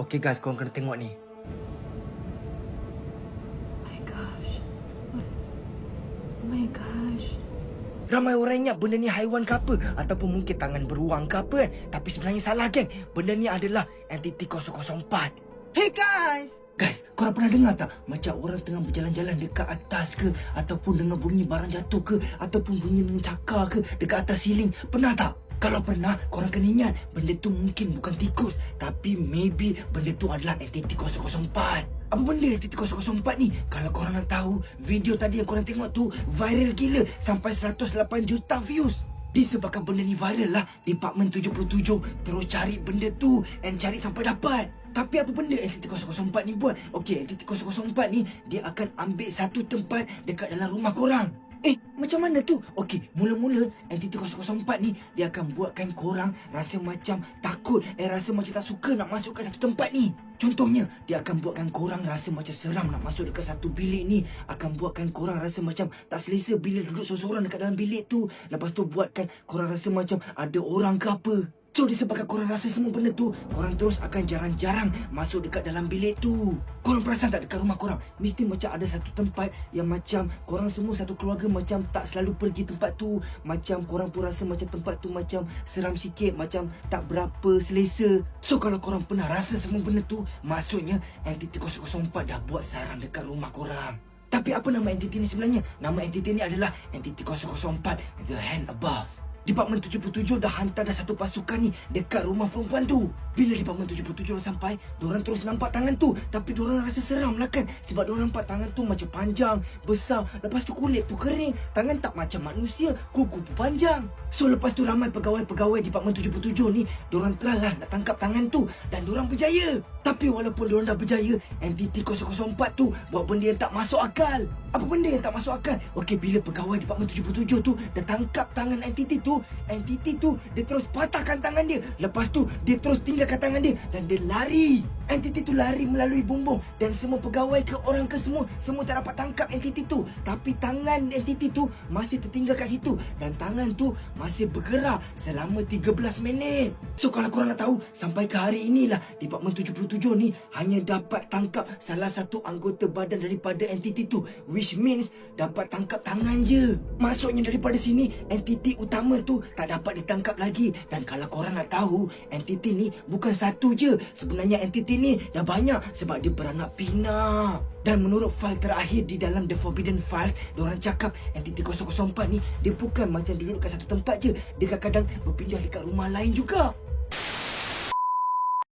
Okay guys, korang kena tengok ni. My gosh. Oh my gosh. Ramai orang ingat benda ni haiwan ke apa, ataupun mungkin tangan beruang ke apa kan. Tapi sebenarnya salah geng. Benda ni adalah entiti 004. Hey guys! Guys, korang pernah dengar tak? Macam orang tengah berjalan-jalan dekat atas ke, ataupun dengar bunyi barang jatuh ke, ataupun bunyi dengan cakar ke dekat atas siling. Pernah tak? Kalau pernah, korang kena ingat benda tu mungkin bukan tikus, tapi maybe benda tu adalah entiti 004. Apa benda entiti 004 ni? Kalau korang nak tahu, video tadi yang korang tengok tu viral gila sampai 108 juta views. Disebabkan benda ni viral lah, Department 77 terus cari benda tu and cari sampai dapat. Tapi apa benda entiti 004 ni buat? Okey, entiti 004 ni dia akan ambil satu tempat dekat dalam rumah korang. Macam mana tu? Okey, mula-mula entiti 004 ni dia akan buatkan korang rasa macam takut, rasa macam tak suka nak masuk ke satu tempat ni. Contohnya, dia akan buatkan korang rasa macam seram nak masuk dekat satu bilik ni. Akan buatkan korang rasa macam tak selesa bila duduk seorang-seorang dekat dalam bilik tu. Lepas tu buatkan korang rasa macam ada orang ke apa. So disebabkan korang rasa semua benda tu, korang terus akan jarang-jarang masuk dekat dalam bilik tu. Korang perasan tak dekat rumah korang mesti macam ada satu tempat yang macam korang semua satu keluarga macam tak selalu pergi tempat tu. Macam korang pun rasa macam tempat tu macam seram sikit, macam tak berapa selesa. So kalau korang pernah rasa semua benda tu, maksudnya entiti 004 dah buat sarang dekat rumah korang. Tapi apa nama entiti ni sebenarnya? Nama entiti ni adalah entiti 004 The Hand Above. Department 77 dah hantar dah satu pasukan ni dekat rumah perempuan tu. Bila Department 77 dah sampai, diorang terus nampak tangan tu. Tapi diorang rasa seram lah kan, sebab diorang nampak tangan tu macam panjang, besar. Lepas tu kulit pun kering, tangan tak macam manusia, kuku pun panjang. So lepas tu ramai pegawai-pegawai Department 77 ni, diorang try lah nak tangkap tangan tu. Dan diorang berjaya. Tapi walaupun diorang dah berjaya, entiti 004 tu buat benda yang tak masuk akal. Apa benda yang tak masuk akal? Okey, bila pegawai Department 77 tu dah tangkap tangan entiti tu dia terus patahkan tangan dia. Lepas tu dia terus tinggalkan tangan dia dan dia lari. Entiti tu lari melalui bumbung dan semua pegawai ke orang ke semua tak dapat tangkap entiti tu. Tapi tangan entiti tu masih tertinggal kat situ dan tangan tu masih bergerak selama 13 minit. So kalau korang nak tahu, sampai ke hari inilah Department 77 ni hanya dapat tangkap salah satu anggota badan daripada entiti tu, which means dapat tangkap tangan je. Maksudnya daripada sini entiti utama tu tak dapat ditangkap lagi. Dan kalau korang nak tahu, entiti ni bukan satu je. Sebenarnya entiti ni dah banyak sebab dia beranak pinak. Dan menurut file terakhir di dalam The Forbidden Files, diorang cakap entiti 004 ni dia bukan macam duduk kat satu tempat je. Dia kadang-kadang berpindah dekat rumah lain juga.